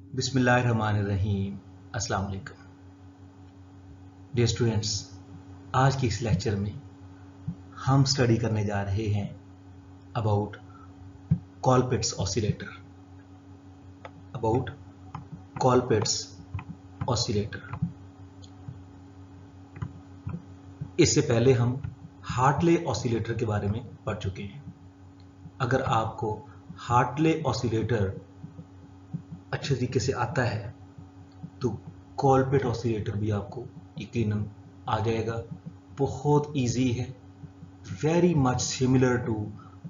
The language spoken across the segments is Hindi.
बिस्मिल्लाहिर्रहमानिर्रहीम। अस्सलाम वालेकुम डियर स्टूडेंट्स। आज की इस लेक्चर में हम स्टडी करने जा रहे हैं अबाउट कॉलपिट्स ऑसिलेटर। इससे पहले हम हार्टले ऑसिलेटर के बारे में पढ़ चुके हैं। अगर आपको हार्टले ऑसिलेटर अच्छे तरीके से आता है तो कॉलपिट ऑसिलेटर भी आपको यकीनन आ जाएगा। बहुत इजी है, very much similar to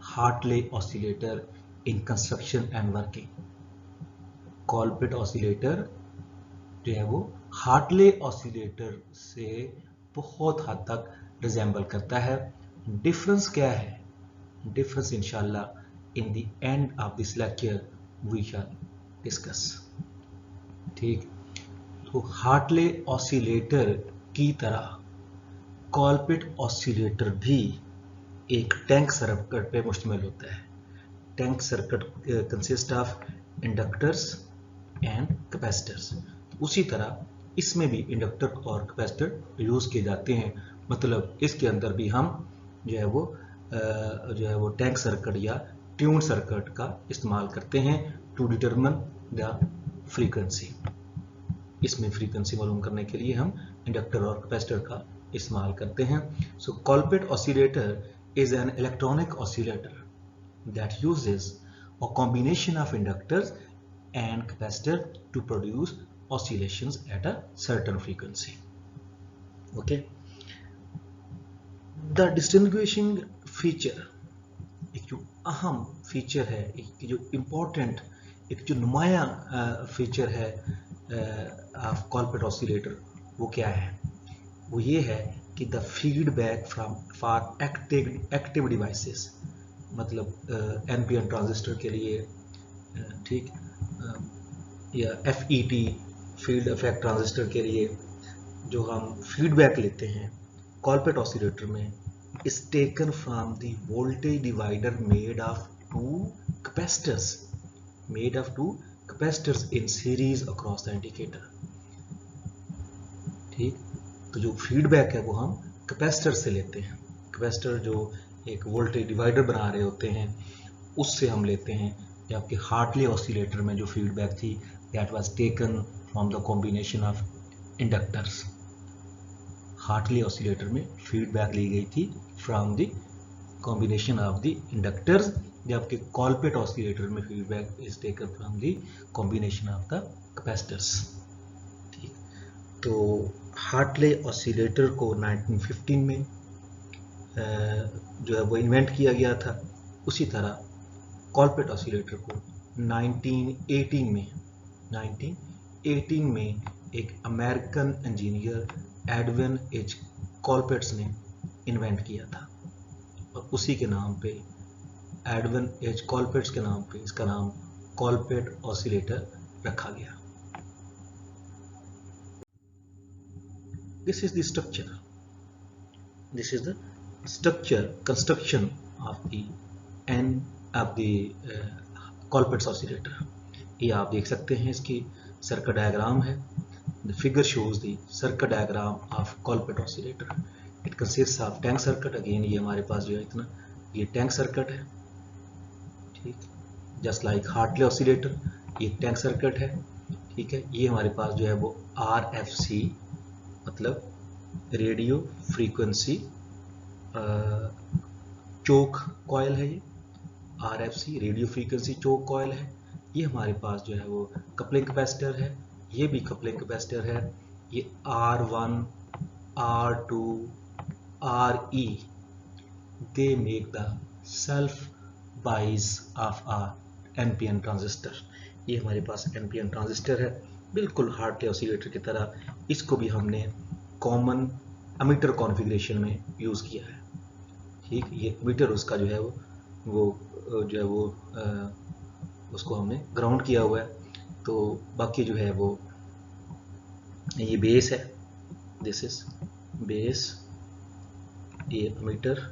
Hartley oscillator in construction and working. Colpitts oscillator जो है वो हार्टले ऑसिलेटर से बहुत हद तक रिजेंबल करता है। डिफरेंस क्या है? डिफरेंस इंशाल्लाह in the end of this lecture we shall discuss. ठीक, तो हार्टले ऑसिलेटर की तरह कॉलपिट ऑसिलेटर भी एक टैंक सर्किट पे मुश्तमिल होता है। Tank circuit consist of inductors and capacitors. उसी तरह इसमें भी इंडक्टर और कैपेसिटर यूज किए जाते हैं। मतलब इसके अंदर भी हम जो है वो टैंक सर्किट या ट्यून सर्किट का इस्तेमाल करते हैं टू डिटरमिन द फ्रीक्वेंसी। इसमें फ्रीक्वेंसी मालूम करने के लिए हम इंडक्टर और कैपेसिटर का इस्तेमाल करते हैं। So Colpitts oscillator is an electronic oscillator that uses a combination of inductors and capacitor to produce oscillations at a certain frequency. Okay, the distinguishing feature, एक जो अहम फीचर है, एक जो इम्पोर्टेंट, एक जो नुमाया फीचर है ऑफ कॉलपिट ऑसिलेटर, वो क्या है? वो ये है कि the feedback from for active devices, मतलब एनपीएन ट्रांजिस्टर के लिए, ठीक, या एफईटी फील्ड इफेक्ट ट्रांजिस्टर के लिए जो हम फीडबैक लेते हैं कॉलपिट ऑसिलेटर में, is taken from the voltage divider made of two capacitors in series across the indicator. ठीक, तो जो फीडबैक है वो हम कैपेसिटर से लेते हैं। कैपेसिटर जो एक वोल्टेज डिवाइडर बना रहे होते हैं उससे हम लेते हैं। जबकि हार्टले ऑसिलेटर में जो फीडबैक थी that was taken from the combination of inductors. Hartley oscillator में फीडबैक ली गई थी from the combination of the inductors, जबकि कॉलपिट ऑसिलेटर में feedback is taken from the combination of the capacitors. ठीक, तो हार्टले ऑसिलेटर को 1915 में जो है वो इन्वेंट किया गया था। उसी तरह कॉलपिट ऑसिलेटर को 1918 में एक American engineer Edwin H Colpitts ने इन्वेंट किया था, और उसी के नाम पे, एडविन एच कॉलपिट्स के नाम पे इसका नाम कॉलपिट ऑसिलेटर रखा गया। This is the structure construction of the Colpitts oscillator. ये आप देख सकते हैं, इसकी सर्किट डायग्राम है। The figure shows the circuit diagram of Colpit oscillator. It consists of tank circuit. Again, ये हमारे पास जो है इतना, ये tank circuit है। ठीक, just like Hartley oscillator, ये tank circuit है। ठीक है, ये हमारे पास जो है वो RFC मतलब रेडियो फ्रीक्वेंसी चोक कॉयल है। ये RFC रेडियो फ्रीक्वेंसी चोक कॉयल है। ये हमारे पास जो है वो कपलिंग कैपेसिटर है। ये भी कपलिंग कैपेसिटर है। ये R1, R2, RE they make the self bias of a NPN transistor. ये हमारे पास NPN ट्रांजिस्टर है, बिल्कुल हार्टले ऑसिलेटर की तरह। इसको भी हमने कॉमन एमिटर कॉन्फ़िगरेशन में यूज़ किया है। ठीक, ये एमिटर उसका जो है वो उसको हमने ग्राउंड किया हुआ है। तो बाकी जो है वो ये बेस है, दिस इज बेस, ये एमिटर,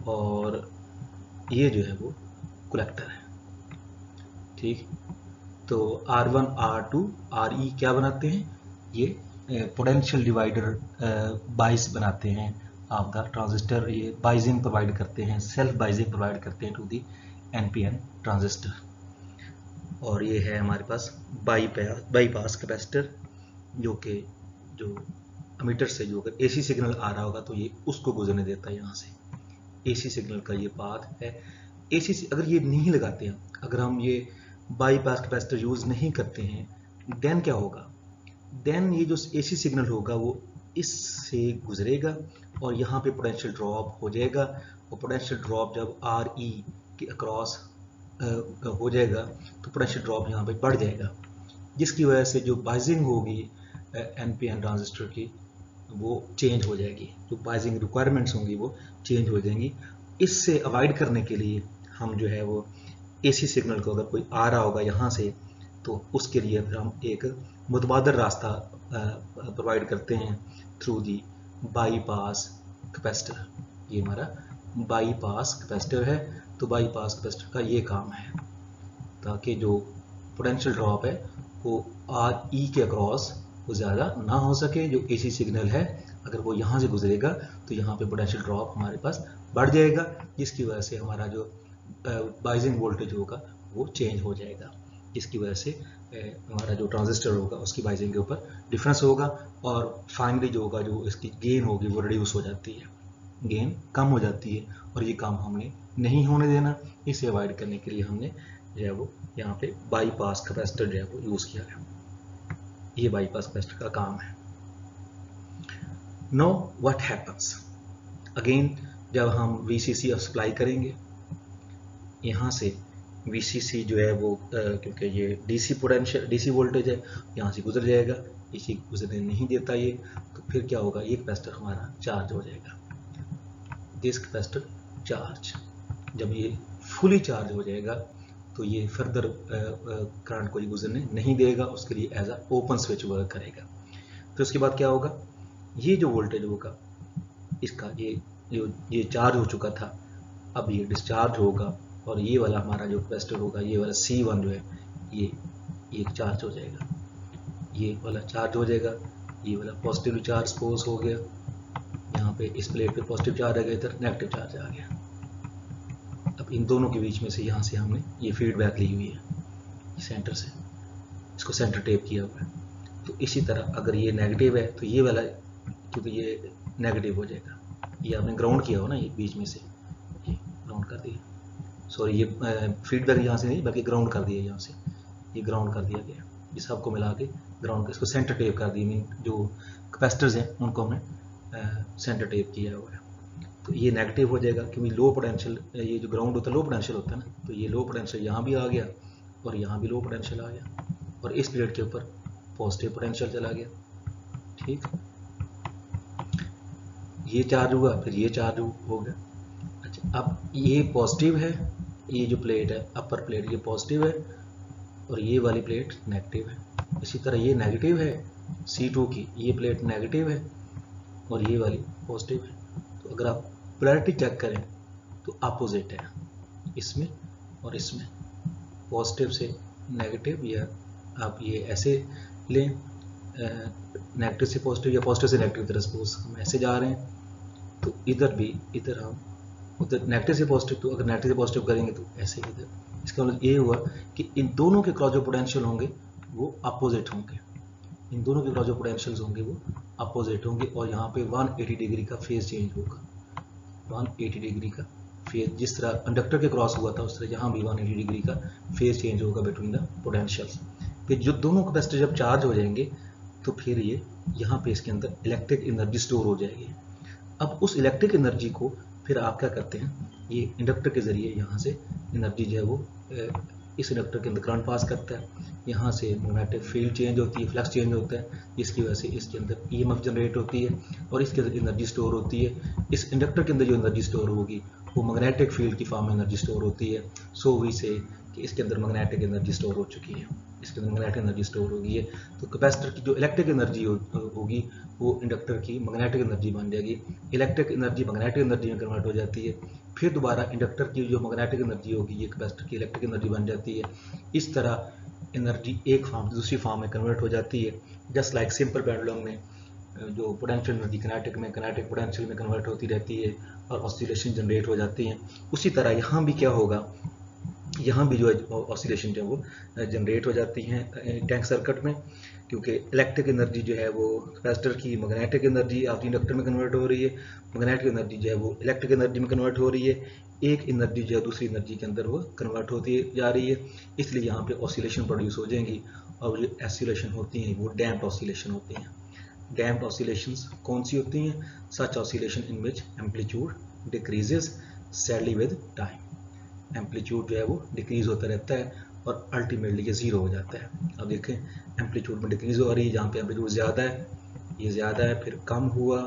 और ये जो है वो कलेक्टर है। ठीक, तो R1 R2 RE क्या बनाते हैं, ये पोटेंशियल डिवाइडर बाइस बनाते हैं आपका ट्रांजिस्टर। ये बाइजिंग प्रोवाइड करते हैं, सेल्फ बाइजिंग प्रोवाइड करते हैं टू दी NPN ट्रांजिस्टर। और ये है हमारे पास बाईपास कैपेसिटर, जो कि जो एमिटर से जो अगर AC सिग्नल आ रहा होगा तो ये उसको गुजरने देता है। यहाँ से AC सिग्नल का ये पाथ है। AC से अगर ये नहीं लगाते हैं, अगर हम ये बाईपास कैपेसिटर यूज नहीं करते हैं, देन क्या होगा, देन ये जो AC सिग्नल होगा वो इससे गुजरेगा और यहाँ पे पोटेंशियल ड्रॉप हो जाएगा। और पोटेंशियल ड्रॉप जब RE के अक्रॉस हो जाएगा तो पोटेंशियल ड्रॉप यहाँ पे बढ़ जाएगा, जिसकी वजह से जो बाइजिंग होगी NPN ट्रांजिस्टर की वो चेंज हो जाएगी, जो बाइजिंग रिक्वायरमेंट्स होंगी वो चेंज हो जाएंगी। इससे अवॉइड करने के लिए हम जो है वो AC सिग्नल को अगर कोई आ रहा होगा यहाँ से, तो उसके लिए फिर हम एक मुतबादल रास्ता प्रोवाइड करते हैं थ्रू दी बाईपास कैपेसिटर। ये हमारा बाईपास कैपेसिटर है। तो बाईपास कैपेसिटर का ये काम है ताकि जो पोटेंशियल ड्रॉप है वो RE के अक्रॉस वो ज़्यादा ना हो सके। जो AC सिग्नल है अगर वो यहाँ से गुजरेगा तो यहाँ पे पोटेंशियल ड्रॉप हमारे पास बढ़ जाएगा, जिसकी वजह से हमारा जो बाइजिंग वोल्टेज होगा वो चेंज हो जाएगा, जिसकी वजह से हमारा जो ट्रांजिस्टर होगा उसकी बाइजिंग के ऊपर डिफरेंस होगा और फाइनली जो होगा, जो इसकी गेन होगी वो रिड्यूस हो जाती है, गेन कम हो जाती है। और ये काम हमने नहीं होने देना। इसे अवॉइड करने के लिए हमने जो है वो यहाँ पे बाईपास कैपेसिटर जो है वो यूज़ किया है। ये बाईपास कैपेसिटर का काम है। नो व्हाट हैपन्स अगेन, जब हम VCC सप्लाई करेंगे यहाँ से, VCC जो है वो क्योंकि ये DC वोल्टेज है, यहाँ से गुजर जाएगा, इसी गुजरने नहीं देता ये, तो फिर क्या होगा, ये कैपेसिटर हमारा चार्ज हो जाएगा। दिस कैपेसिटर चार्ज, जब ये फुली चार्ज हो जाएगा तो ये फर्दर करंट को गुजरने नहीं देगा, उसके लिए as a open switch work करेगा। फिर उसके बाद क्या होगा, ये जो वोल्टेज होगा इसका, ये चार्ज हो चुका था, अब ये डिस्चार्ज होगा और ये वाला हमारा जो कैपेसिटर होगा, ये वाला C1 जो है ये चार्ज हो जाएगा, ये वाला चार्ज हो जाएगा, ये वाला पॉजिटिव चार्ज सपोज हो गया, यहाँ पे इस प्लेट पे पॉजिटिव चार्ज आ गया, इधर नेगेटिव चार्ज आ गया। अब इन दोनों के बीच में से यहाँ से हमने ये फीडबैक ली हुई है सेंटर से, इसको सेंटर टेप किया हुआ है। तो इसी तरह अगर ये नेगेटिव है तो ये वाला, क्योंकि ये नेगेटिव हो जाएगा, ये आपने ग्राउंड किया हो ना, ये बीच में से ये ग्राउंड कर दिया, सॉरी ये फीडबैक यहाँ से नहीं बल्कि ग्राउंड कर दिया, यहाँ से ये ग्राउंड कर दिया गया, ये सबको मिला के ग्राउंड, इसको सेंटर टेप कर दिया। मीन जो कैपेसिटर्स हैं उनको हमने सेंटर टेप किया हुआ है। तो ये नेगेटिव हो जाएगा क्योंकि लो पोटेंशियल, ये जो ग्राउंड होता है लो पोटेंशियल होता है ना, तो ये लो पोटेंशियल यहाँ भी आ गया और यहाँ भी लो पोटेंशियल आ गया और इस प्लेट के ऊपर पॉजिटिव पोटेंशियल चला गया। ठीक, ये चार्ज हुआ, फिर ये चार्ज हो गया। अच्छा, अब ये पॉजिटिव है, ये जो प्लेट है अपर प्लेट ये पॉजिटिव है और ये वाली प्लेट नेगेटिव है। इसी तरह ये नेगेटिव है C2 की, ये प्लेट नेगेटिव है और ये वाली पॉजिटिव है। तो अगर आप पोलैरिटी चेक करें तो अपोजिट है इसमें और इसमें, पॉजिटिव से नेगेटिव, या आप ये ऐसे लें नेगेटिव से पॉजिटिव या पॉजिटिव से नेगेटिव, तरह सपोज हम ऐसे जा रहे हैं तो इधर भी, इधर हम उधर नेगेटिव से पॉजिटिव, तो अगर नेगेटिव से पॉजिटिव करेंगे तो ऐसे इधर। इसका मतलब ये हुआ कि इन दोनों के क्रॉस जो पोटेंशियल होंगे वो अपोजिट होंगे, इन दोनों के क्रॉस जो पोटेंशियल्स होंगे वो अपोजिट होंगे और यहाँ पे 180 डिग्री का फेज चेंज होगा, 180 डिग्री का फेज, जिस तरह इंडक्टर के क्रॉस हुआ था उस तरह यहाँ भी 180 डिग्री का फेज चेंज होगा बिटवीन द पोटेंशियल्स। फिर जो दोनों कैपेसिटर जब चार्ज हो जाएंगे तो फिर ये यहाँ पे इसके अंदर इलेक्ट्रिक एनर्जी स्टोर हो जाएगी। अब उस इलेक्ट्रिक एनर्जी को फिर आप क्या करते हैं, ये इंडक्टर के जरिए यहाँ से एनर्जी जो है वो इस इंडक्टर के अंदर करंट पास करता है, यहाँ से मैग्नेटिक फील्ड चेंज होती है, फ्लक्स चेंज होता है, जिसकी वजह से इसके अंदर EMF जनरेट होती है और इसके अंदर एनर्जी स्टोर होती है। इस इंडक्टर के अंदर जो एनर्जी स्टोर होगी वो मैग्नेटिक फील्ड की फॉर्म में एनर्जी स्टोर होती है। सो वी से कि इसके अंदर मैग्नेटिक एनर्जी स्टोर हो चुकी है, इसके अंदर मैग्नेटिक एनर्जी स्टोर होगी है। तो कैपेसिटर की जो इलेक्ट्रिक एनर्जी होगी वो इंडक्टर की मैग्नेटिक एनर्जी बन जाएगी, इलेक्ट्रिक एनर्जी मैग्नेटिक एनर्जी में कन्वर्ट हो जाती है। फिर दोबारा इंडक्टर की जो मैग्नेटिक एनर्जी होगी ये कैपेसिटर की इलेक्ट्रिक एनर्जी बन जाती है। इस तरह एनर्जी एक फॉर्म से दूसरी फॉर्म में कन्वर्ट हो जाती है। जस्ट लाइक सिंपल पेंडुलम में जो पोटेंशियल एनर्जी किनेटिक पोटेंशियल में कन्वर्ट होती रहती है और ऑसिलेशन जनरेट हो जाती हैं, उसी तरह यहाँ भी क्या होगा, यहाँ भी जो है ऑसिलेशन जो है वो जनरेट हो जाती हैं टैंक सर्किट में, क्योंकि इलेक्ट्रिक एनर्जी जो है वो कैपेसिटर की मैग्नेटिक एनर्जी आपकी इंडक्टर में कन्वर्ट हो रही है, मैग्नेटिक एनर्जी जो है वो इलेक्ट्रिक एनर्जी में कन्वर्ट हो रही है, एक एनर्जी जो है दूसरी एनर्जी के अंदर वो कन्वर्ट होती जा रही है, इसलिए यहाँ पे ऑसिलेशन प्रोड्यूस हो जाएंगी। और जो ऑसिलेशन होती हैं वो डैम्प्ड ऑसिलेशन होती हैं। डैम्प्ड ऑसिलेशंस कौन सी होती हैं? Such oscillation in which amplitude decreases steadily with time. Amplitude जो है वो डिक्रीज होता रहता है और अल्टीमेटली ये जीरो हो जाता है। अब देखें एम्पलीट्यूड में डिक्रीज हो रही है, जहाँ पे एम्पलीट्यूड ज़्यादा है, ये ज़्यादा है, फिर कम हुआ,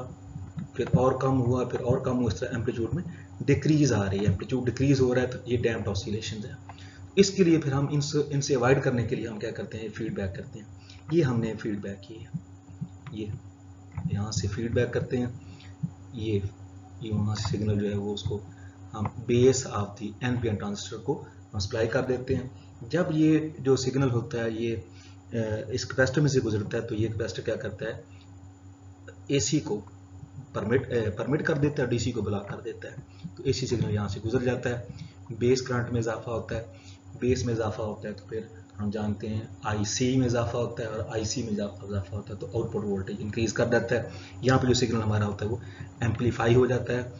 फिर और कम हुआ, फिर और कम हुआ, इस तरह एम्पलीट्यूड में डिक्रीज आ रही है, एम्पलीट्यूड डिक्रीज हो रहा है, तो ये डैम्प्ड ऑसिलेशन है। इसके लिए फिर हम इनसे अवॉइड करने के लिए हम क्या करते हैं, फीडबैक करते हैं। ये हमने फीडबैक की है, ये यहाँ से फीडबैक करते हैं, ये वहाँ से सिग्नल जो है वो उसको हम base of the NPN transistor को हम सप्लाई कर देते हैं। जब ये जो सिग्नल होता है ये इस कैपेसिटर में से गुजरता है, तो ये कैपेसिटर क्या करता है, एसी को परमिट कर देता है, डीसी को ब्लॉक कर देता है। तो एसी सिग्नल यहाँ से गुजर जाता है, बेस करंट में इजाफा होता है, बेस में इजाफा होता है तो फिर हम जानते हैं आईसी में इजाफा होता है, और आईसी में इजाफा होता है तो आउटपुट वोल्टेज इंक्रीज कर देता है। यहाँ पे जो सिग्नल हमारा होता है वो एम्पलीफाई हो जाता है।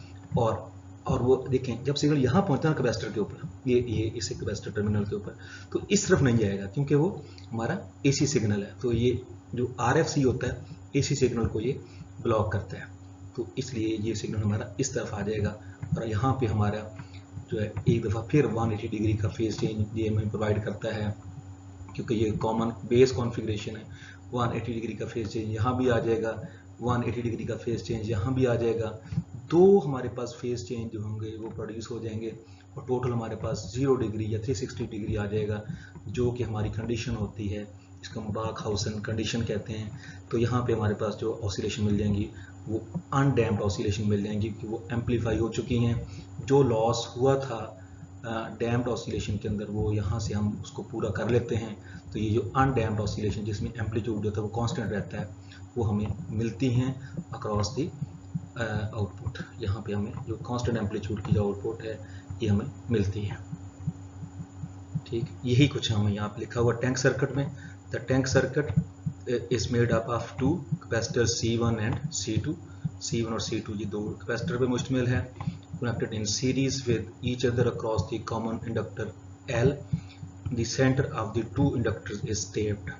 और वो देखें जब सिग्नल यहाँ पहुंचता है कैपेसिटर के ऊपर, ये इस कैपेसिटर टर्मिनल के ऊपर, तो इस तरफ नहीं जाएगा क्योंकि वो हमारा एसी सिग्नल है। तो ये जो आरएफसी होता है एसी सिग्नल को ये ब्लॉक करता है, तो इसलिए ये सिग्नल हमारा इस तरफ आ जाएगा। और यहाँ पे हमारा जो है एक दफ़ा फिर 180 डिग्री का फेज चेंज ये हमें प्रोवाइड करता है, क्योंकि ये कॉमन बेस कॉन्फ़िगरेशन है। 180 डिग्री का फेज चेंज यहाँ भी आ जाएगा, 180 डिग्री का फेज चेंज यहाँ भी आ जाएगा। दो हमारे पास फेज चेंज जो होंगे वो प्रोड्यूस हो जाएंगे और टोटल हमारे पास 0 डिग्री या 360 डिग्री आ जाएगा, जो कि हमारी कंडीशन होती है, इसको हम बाकहाउसन कंडीशन कहते हैं। तो यहाँ पे हमारे पास जो ऑसिलेशन मिल जाएंगी वो अनडैम्प्ड ऑसिलेशन मिल जाएंगी, क्योंकि वो एम्पलीफाई हो चुकी हैं। जो लॉस हुआ था डैम्प्ड ऑसिलेशन के अंदर वो यहाँ से हम उसको पूरा कर लेते हैं। तो ये जो अनडैम्प्ड ऑसिलेशन जिसमें एम्पलीट्यूड जो था वो कांस्टेंट रहता है, वो हमें मिलती हैं अक्रॉस दी आउटपुट। यहाँ पे हमें जो कांस्टेंट एम्पलीट्यूड की जो आउटपुट है ये हमें मिलती है। ठीक, यही कुछ हमें यहाँ पे लिखा हुआ टैंक सर्किट में। The tank circuit is made up of two capacitors C1 and C2. C1 और C2 ये दो कैपेसिटर पे मुश्तमिल है, connected in series with each other across the common inductor L. The center of the two inductors is taped.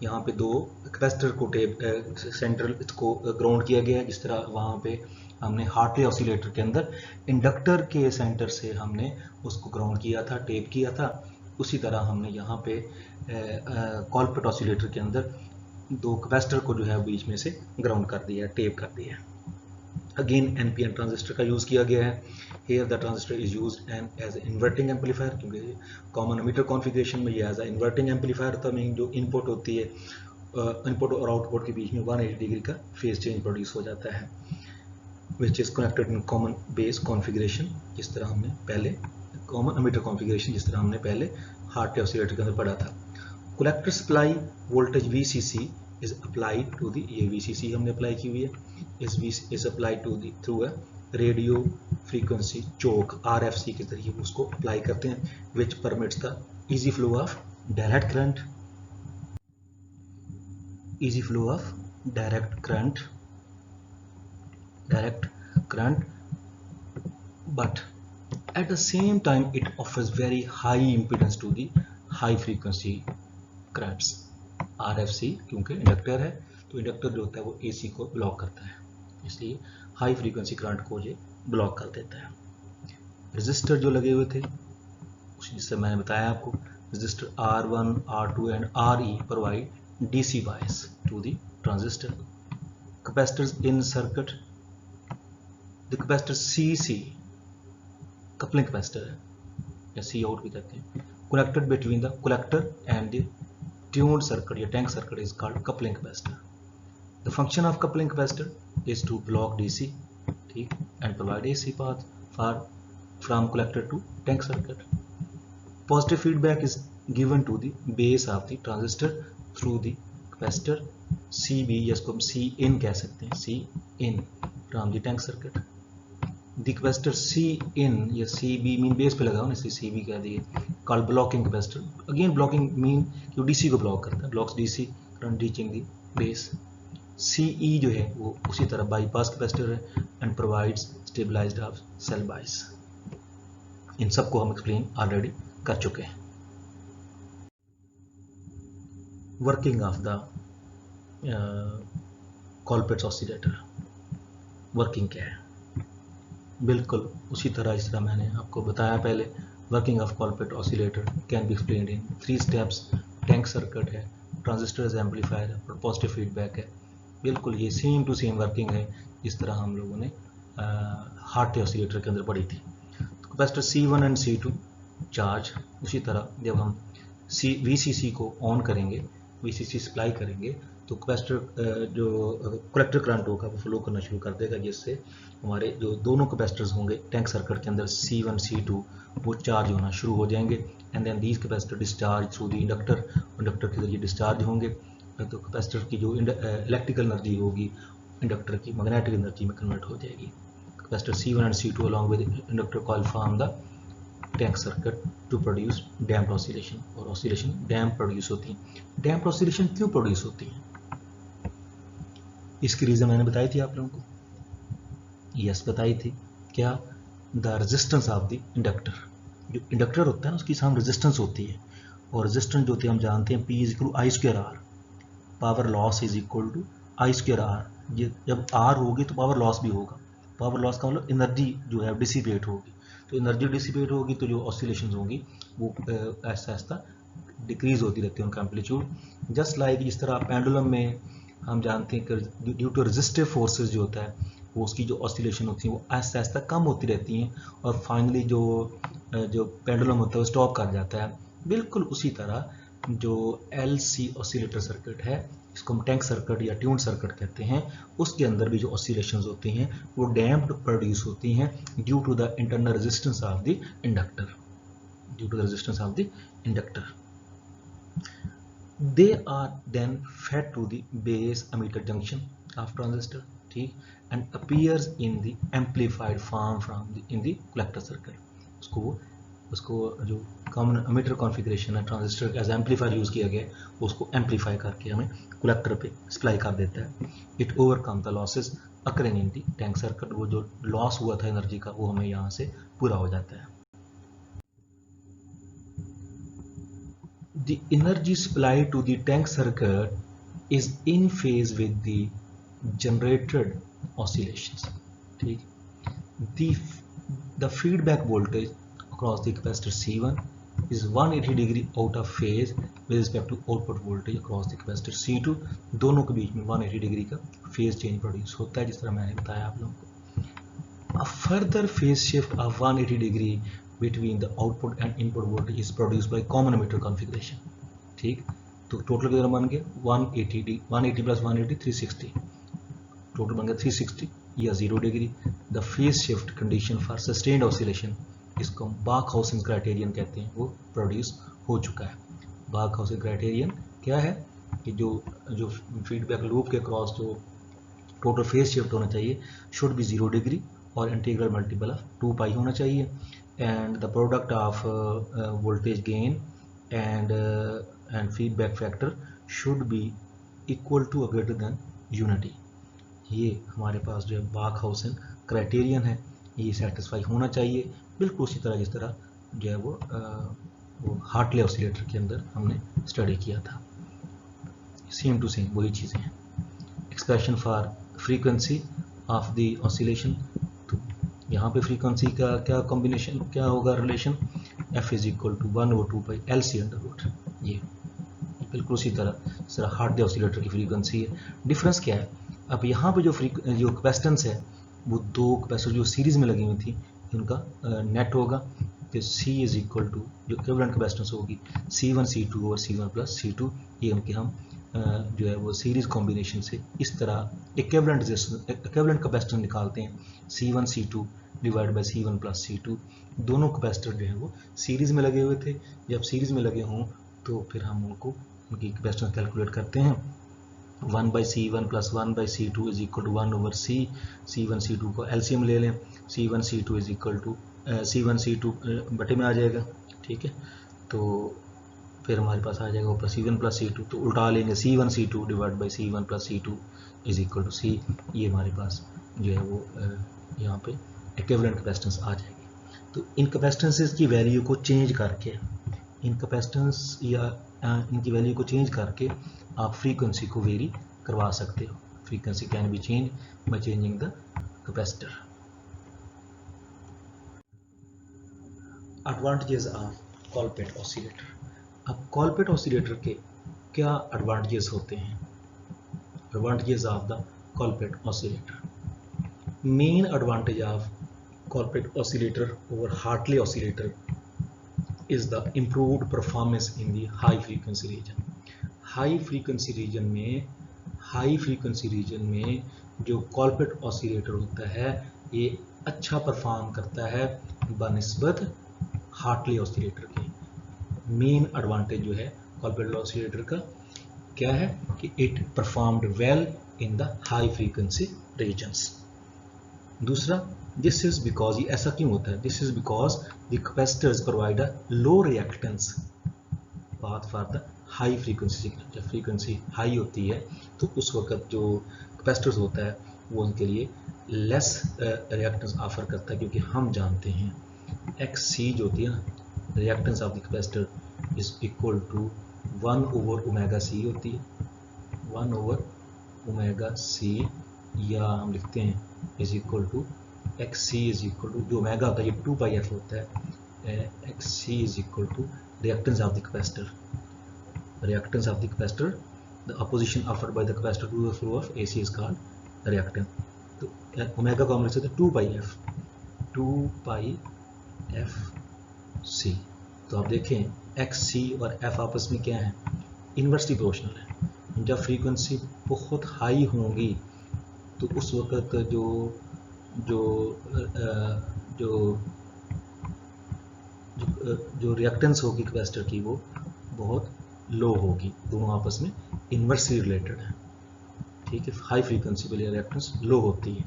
यहाँ पे दो कैपेसिटर को टेप सेंट्रल इसको ग्राउंड किया गया है, जिस तरह वहाँ पे हमने हार्टले ऑसिलेटर के अंदर इंडक्टर के सेंटर से हमने उसको ग्राउंड किया था, टेप किया था, उसी तरह हमने यहाँ पे कॉलपिट ऑसिलेटर के अंदर दो कैपेसिटर को जो है बीच में से ग्राउंड कर दिया है, टेप कर दिया है। अगेन एनपीएन ट्रांजिस्टर का यूज़ किया गया है। Here the transistor is used and as inverting amplifier, क्योंकि कॉमन एमिटर कॉन्फ़िगरेशन में ये एज अ इन्वर्टिंग एम्पलीफायर होता है। जो इनपुट होती है, इनपुट और आउटपुट के बीच में 180 डिग्री का फेज चेंज प्रोड्यूस हो जाता है, which is connected in common base configuration, जिस तरह हमने पहले कॉमन एमिटर कॉन्फ़िगरेशन जिस तरह हमने पहले हार्टले ऑसिलेटर के अंदर पढ़ा था। Collector supply voltage VCC is applied to the, ये VCC हमने अप्लाई की हुई है, is applied to the through a radio frequency choke RFC के जरिए उसको अप्लाई करते हैं, which permits the easy flow of direct current, easy flow of direct current, but at the same time it offers very high impedance to the high frequency currents। RFC क्योंकि इंडक्टर है, तो इंडक्टर जो होता है वो AC को ब्लॉक करता है, इसलिए हाई फ्रीक्वेंसी करंट को ये ब्लॉक कर देता है। रेजिस्टर जो लगे हुए थे जिससे मैंने बताया आपको, resistor R1, R2 and RE provide DC bias to the transistor. Capacitors in circuit, the capacitor CC coupling capacitor है या C आउट भी कहते हैं, connected between the collector and the tuned circuit या tank circuit is called coupling capacitor. The function of coupling capacitor is to block DC, ठीक, and provide AC path from collector to tank circuit. Positive feedback is given to the base of the transistor through the capacitor CB, या इसको हम C in कह सकते हैं, C in from the tank circuit. The capacitor C in या CB मीन बेस पे लगा हो ना, इसे CB कह दिए, called blocking capacitor. Again blocking mean कि वो DC को ब्लॉक करता है, blocks DC current reaching the base. CE जो है वो उसी तरह बाईपास कैपेसिटर है and provides stabilized of cell bias. इन सबको हम एक्सप्लेन ऑलरेडी कर चुके हैं. Working of the Colpitts oscillator. Working क्या है? बिल्कुल उसी तरह जिस तरह मैंने आपको बताया पहले. Working of Colpitts oscillator can be explained in 3 steps. Tank circuit है, ट्रांजिस्टर एम्पलीफायर है और पॉजिटिव फीडबैक है. बिल्कुल ये सेम टू सेम वर्किंग है जिस तरह हम लोगों ने हार्टले ऑसिलेटर के अंदर पढ़ी थी. Capacitor C1 and C2 charge. उसी तरह जब हम VCC को ऑन करेंगे, VCC सप्लाई करेंगे, तो कैपेसिटर जो कलेक्टर करंट होगा वो फ्लो करना शुरू कर देगा, जिससे हमारे जो दोनों कैपेसिटर्स होंगे टैंक सर्किट के अंदर C1 C2 वो चार्ज होना शुरू हो जाएंगे. And then these capacitor discharge through the inductor. Inductor के जरिए डिस्चार्ज होंगे, तो कैपेसिटर की जो इलेक्ट्रिकल एनर्जी होगी इंडक्टर की मैग्नेटिक एनर्जी में कन्वर्ट हो जाएगी. Capacitor C1 and C2 along with inductor coil form the tank circuit to produce damped oscillation. और oscillation damped produce होती है. damped oscillation क्यों produce होती है? इसकी रीज़न मैंने बताई थी आप लोगों को. यस बताई थी. क्या? The resistance of the inductor. जो इंडक्टर होता है ना उसकी साम रेजिस्टेंस होती है, और रेजिस्टेंस जो होती है हम जानते हैं P = I²R. Power loss is equal to I²R. ये जब R होगी तो पावर लॉस भी होगा. पावर लॉस का मतलब एनर्जी जो है डिसिपेट होगी. तो एनर्जी डिसिपेट होगी तो जो ऑसिलेशंस होंगी वो ऐसा ऐसा डिक्रीज होती रहती है उनका एम्पलीट्यूड. जस्ट लाइक जिस तरह पेंडुलम में हम जानते हैं कि ड्यू टू रेजिस्टिव फोर्सेस जो होता है वो उसकी जो ऑसिलेशन होती है वो ऐसा ऐसा कम होती रहती हैं, और फाइनली जो पेंडुलम होता है वो स्टॉप कर जाता है. बिल्कुल उसी तरह जो LC ऑसिलेटर सर्किट है, इसको हम टैंक सर्किट या ट्यून सर्किट कहते हैं, उसके अंदर भी जो ऑसिलेशंस होती हैं वो डैम्प्ड प्रोड्यूस होती हैं due to the internal resistance of the inductor. Due to the resistance of the inductor. They are then fed to the base emitter junction of transistor. ठीक. And appears in the amplified form from the in the collector circuit. उसको जो कॉमन एमीटर कॉन्फ़िगरेशन है ट्रांजिस्टर एज एम्पलीफायर यूज़ किया गया है उसको एम्पलीफाई करके हमें कलेक्टर पे सप्लाई कर देता है. It overcome the losses occurring in the tank circuit. वो जो लॉस हुआ था एनर्जी का वो हमें यहाँ से पूरा हो जाता है. The energy supply to the tank circuit is in phase with the generated oscillations. ठीक. The feedback voltage across the capacitor C1 is 180 degree out of phase with respect to output voltage across the capacitor C2. दोनों के बीच में 180 डिग्री का फेज चेंज प्रोड्यूस होता है जिस तरह मैंने बताया आप लोगों को. A further phase shift of 180 degree between the output and input voltage is produced by common emitter configuration. ठीक. तो टोटल कितना बन गया 180 plus 180 360. टोटल बन गया 360 या 0 degree. The phase shift condition for sustained oscillation, इसको हम बार्कहाउसेन क्राइटेरियन कहते हैं, वो प्रोड्यूस हो चुका है. बार्कहाउसेन क्राइटेरियन क्या है कि जो फीडबैक लूप के क्रॉस जो टोटल फेज शिफ्ट होना चाहिए शुड बी 0 डिग्री और इंटीग्रल मल्टीपल ऑफ 2π होना चाहिए. And the product of voltage gain and feedback factor should be equal to और ग्रेटर देन यूनिटी. ये हमारे पास जो है बार्कहाउसेन क्राइटेरियन है, ये सेटिस्फाई होना चाहिए. बिल्कुल उसी तरह जिस तरह जो है वो हार्टले ऑसिलेटर के अंदर हमने स्टडी किया था. सेम टू सेम वही चीज़ें हैं. Expression for frequency of the oscillation. तो यहाँ पे फ्रीक्वेंसी का क्या कॉम्बिनेशन क्या होगा रिलेशन? F = 1/2π LC√. ये बिल्कुल उसी तरह हार्टले ऑसिलेटर की फ्रीक्वेंसी है. डिफरेंस क्या है? अब यहाँ पे जो कैपेसिटेंस है वो दो कैपेसिटर जो सीरीज में लगी हुई थी उनका नेट होगा. तो C = जो इक्विवेलेंट कैपेसिटेंस होगी C1 C2 और C1 + C2. ये उनके हम जो है वो सीरीज कॉम्बिनेशन से इस तरह इक्विवेलेंट कैपेसिटेंस निकालते हैं. C1 C2 divide by C1 + C2. दोनों कैपेसिटर जो है वो सीरीज में लगे हुए थे. जब सीरीज में लगे हों तो फिर हम उनकी कैपेसिटेंस कैलकुलेट करते हैं। 1/C1 + 1/C2 is equal to 1/C। C1 C2 को एलसीएम ले लें, C1 C2 is equal to C1 C2 बटे में आ जाएगा, ठीक है। तो फिर हमारे पास आ जाएगा ऊपर C1 + C2, तो उल्टा लेंगे C1 C2 divide by C1 + C2 is equal to C। ये हमारे पास जो है वो यहाँ पे इक्विवेलेंट कैपेसिटेंस आ जाएगी। तो इन कैपेसिटेंसेस की वैल्यू को चेंज करके, इन कैपेसिटेंस या इनकी वैल्यू को चेंज करके आप फ्रीक्वेंसी को वेरी करवा सकते हो। Frequency can be change by changing the capacitor. Advantages of Colpitts oscillator. अब कॉलपिट ऑसिलेटर के क्या एडवांटेजेस होते हैं? Advantages of the Colpitts oscillator. Main advantage of Colpitts oscillator over Hartley oscillator is the improved performance in the high frequency region. High frequency region में जो कॉलपिट ऑसिलेटर होता है ये अच्छा परफॉर्म करता है बनिस्बत हार्टले ऑसिलेटर के। मेन एडवांटेज जो है कॉलपिट ऑसिलेटर का क्या है कि it performed well in the high frequency regions. दूसरा, दिस इज बिकॉज, ये ऐसा क्यों होता है? This is because the capacitors provide a low reactance path for the high frequency signal. जब फ्रीक्वेंसी हाई होती है तो उस वक्त जो कैपेसिटर्स होता है वो उनके लिए लेस रिएक्टेंस ऑफर करता है, क्योंकि हम जानते हैं XC जो होती है ना, reactance of the capacitor is equal to 1/ωc होती है, 1/ωc, या हम लिखते हैं is equal to XC is equal to, जो ओमेगा होता है ये 2πf होता है, XC is equal to reactance of the capacitor, reactance of the capacitor, the opposition offered by the capacitor to the flow of AC is called reactance. तो ओमेगा को हम लिख सकते हैं 2πfc। तो आप देखें XC और F आपस में क्या है? इन्वर्सली प्रोपोर्शनल है। जब फ्रीक्वेंसी बहुत हाई होंगी तो उस वक्त जो रिएक्टेंस होगी कैपेसिटर की वो बहुत लो होगी। दोनों आपस में इन्वर्सली रिलेटेड है, ठीक है। हाई फ्रीक्वेंसी पे रिएक्टेंस लो होती है,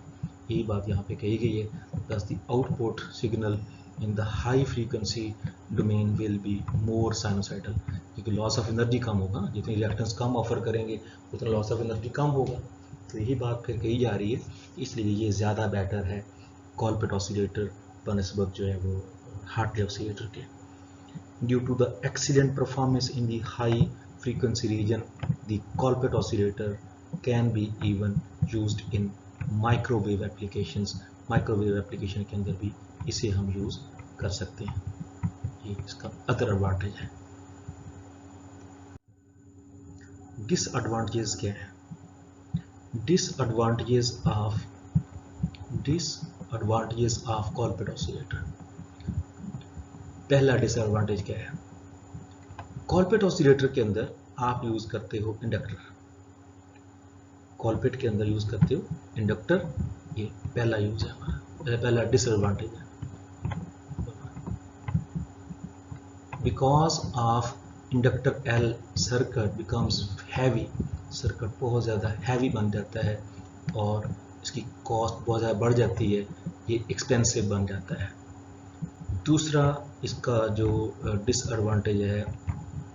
यही बात यहाँ पे कही गई है। दस the output signal in the high frequency domain will be more sinusoidal, क्योंकि लॉस ऑफ एनर्जी कम होगा, जितनी रिएक्टेंस कम ऑफर करेंगे उतना लॉस ऑफ एनर्जी कम होगा। तो यही बात फिर कही जा रही है, इसलिए ये ज़्यादा बेटर है कॉलपिट ऑसिलेटर बनिस्बत जो है वो हार्टले ऑसिलेटर के। Due to the excellent performance in the high frequency region, the Colpitts oscillator can be even used in microwave applications. Microwave application के अंदर भी इसे हम यूज़ कर सकते हैं, ये इसका अदर एडवांटेज है। डिसएडवांटेजेस क्या है? Disadvantages of Colpitts oscillator. पहला डिसएडवांटेज क्या है? कॉलपिट ऑसिलेटर के अंदर आप यूज करते हो इंडक्टर, कॉलपिट के अंदर यूज करते हो इंडक्टर, ये पहला यूज है हमारा, पहला डिसएडवांटेज है। Because of inductor L circuit becomes heavy, circuit बहुत ज़्यादा हैवी बन जाता है और इसकी कॉस्ट बहुत ज़्यादा बढ़ जाती है, ये एक्सपेंसिव बन जाता है। दूसरा इसका जो डिसएडवांटेज है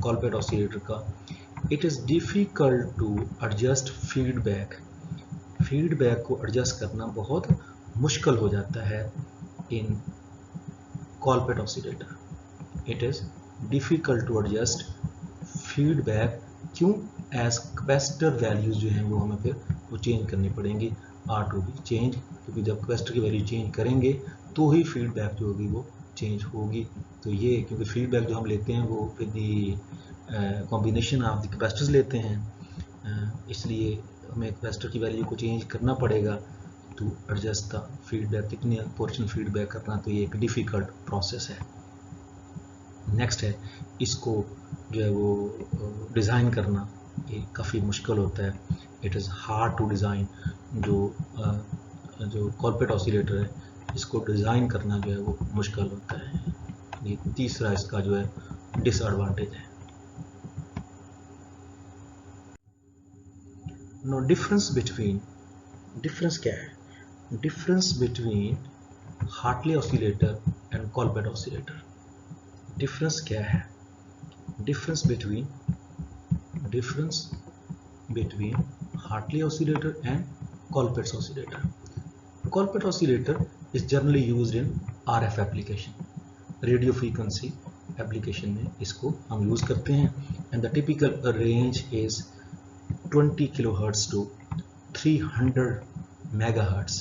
कॉलपिट ऑसिलेटर का, it is difficult to adjust feedback. Feedback को एडजस्ट करना बहुत मुश्किल हो जाता है in Colpitts oscillator. It is difficult to adjust feedback, क्यों? एज कैपेसिटर वैल्यूज जो हैं वो हमें फिर वो चेंज करनी पड़ेंगी, आर टू बी चेंज, क्योंकि जब कैपेसिटर की वैल्यू चेंज करेंगे तो ही फीडबैक जो होगी वो चेंज होगी। तो ये क्योंकि फीडबैक जो हम लेते हैं वो with the combination of the capacitors लेते हैं, इसलिए हमें कैपेसिटर की वैल्यू को चेंज करना पड़ेगा टू एडजस्ट द फीडबैक, कितने पोर्शन फीडबैक करना, तो ये एक डिफ़िकल्ट प्रोसेस है। नेक्स्ट है इसको जो है वो डिज़ाइन करना, ये काफ़ी मुश्किल होता है। It is hard to design. जो कॉलपिट ऑसिलेटर है इसको डिज़ाइन करना जो है वो मुश्किल होता है। ये तीसरा इसका जो है डिसएडवांटेज है। नो डिफरेंस क्या है? Difference between Hartley oscillator and Colpitts oscillator. Difference क्या है? Difference between Hartley oscillator and Colpitts oscillator. Colpitts oscillator is generally used in RF application, radio frequency application में इसको हम यूज करते हैं। And the typical range is 20 kilohertz to 300 megahertz.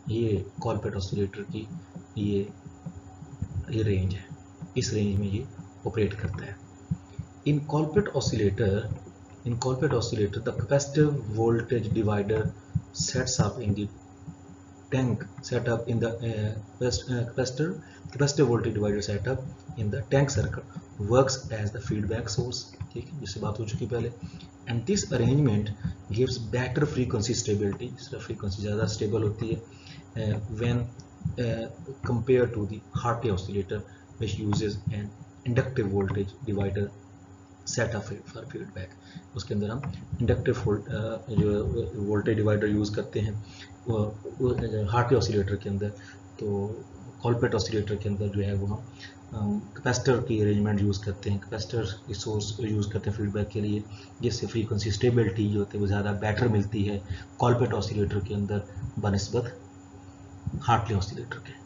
ये कॉलपिट ऑसिलेटर की ये रेंज है, इस रेंज में ये ऑपरेट करता है। In Colpitts oscillator the capacitive voltage divider sets up in the tank setup in the capacitor voltage divider setup in the tank circuit works as the feedback source। ठीक है, जिससे बात हो चुकी पहले। and this arrangement gives better frequency stability, इसका frequency ज़्यादा stable होती है when compared to the Hartley oscillator which uses an inductive voltage divider setup for feedback. उसके अंदर हम इंडक्टिव जो वोल्टेज डिवाइडर यूज़ करते हैं वो हार्टली ऑसिलेटर के अंदर। तो कॉलपिट ऑसिलेटर के अंदर जो है वो हम कैपेसिटर की अरेंजमेंट यूज़ करते हैं, कैपेसिटर की सोर्स यूज़ करते हैं फीडबैक के लिए, जिससे फ्रीक्वेंसी स्टेबिलिटी जो होती है वो ज़्यादा बेटर मिलती है कॉलपिट ऑसिलेटर के अंदर बनिस्बत हार्टली ऑसिलेटर के।